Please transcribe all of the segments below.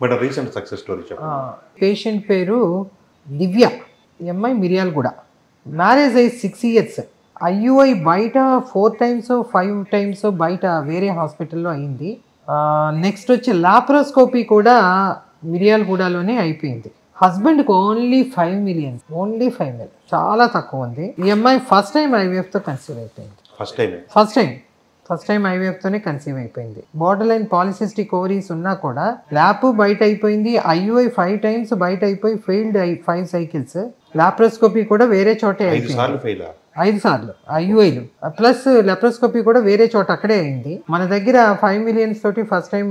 But recent success story చెప్పండి. Patient పేరు దివ్య, MI Miryalaguda. Marriage అయ్యి 6 years. ఐయుఐ బయట 4 times 5 times బయట వేరే హాస్పిటల్లో అయింది. నెక్స్ట్ వచ్చి లాప్రోస్కోపీ కూడా మిర్యాలగూడలోనే అయిపోయింది. హస్బెండ్కి ఓన్లీ 5 million, ఓన్లీ 5 million, చాలా తక్కువ ఉంది. ఈ అమ్మాయి ఫస్ట్ టైం ఐవీఎఫ్తో కన్సీవ్ అయిపోయింది. ఫస్ట్ టైం ఐవీఎఫ్తోనే కన్సీవ్ అయిపోయింది. బార్డర్ లైన్ పాలిసిస్టిక్ ఓవరీస్ ఉన్నా కూడా ల్యాప్ బయట అయిపోయింది. ఐయుఐ 5 times బయట అయిపోయి ఫెయిల్డ్ 5 cycles. లాప్రోస్కోపీ కూడా వేరే చోటే అయిపోయింది. 5 సార్లు ఐయుఐలు ప్లస్ లాప్రోస్కోపీ కూడా వేరే చోట అక్కడే అయింది. మన దగ్గర 5 million తోటి ఫస్ట్ టైం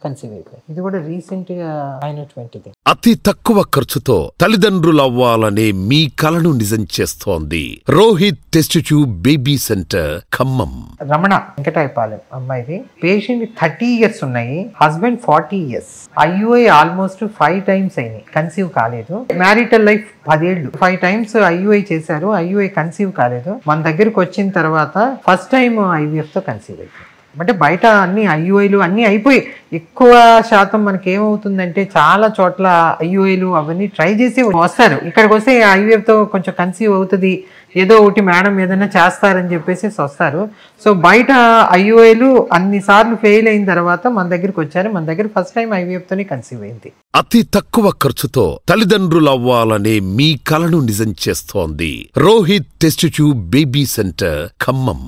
కన్సీవ్ అయిపోయింది. ఇది కూడా రీసెంట్ గా అయినటువంటిది. అతి తక్కువ ఖర్చుతో తల్లిదండ్రులు అవ్వాలనే మీ కలను నిజం చేస్తోంది Rohit test tube baby centre, Khammam. Ramana Venkatayapalem అమ్మాయిది. పేషెంట్ 30 years ఉన్నాయి, husband 40 years. IUI almost 5 times అయింది, కన్సీవ్ కాలేదు. మ్యారిటల్ లైఫ్ 10 ఏళ్ళు. 5 times ఐయుఐ చేశారు, ఐయుఐ కన్సీవ్ కాలేదు. మన దగ్గరకు వచ్చిన తర్వాత ఫస్ట్ టైం ఐవీఎఫ్ తో కన్సీవ్ అయిపోయింది. అంటే బయట అన్ని ఐయుఐలు అన్నీ అయిపోయి ఎక్కువ శాతం మనకి ఏమవుతుందంటే చాలా చోట్ల ఐయుఐలు అవన్నీ ట్రై చేసి వస్తారు. ఇక్కడికి వస్తే ఐవీఎఫ్తో కొంచెం కన్సీవ్ అవుతుంది, ఏదో ఒకటి మేడం ఏదైనా చేస్తారని చెప్పేసి వస్తారు. సో బయట ఐయుఐలు అన్నిసార్లు ఫెయిల్ అయిన తర్వాత మన దగ్గరికి వచ్చారు. మన దగ్గర ఫస్ట్ టైం ఐవీఎఫ్తోనే కన్సీవ్ అయింది. అతి తక్కువ ఖర్చుతో తల్లిదండ్రులు అవ్వాలనే మీ కలను నిజం చేస్తోంది Rohit test tube baby centre, Khammam.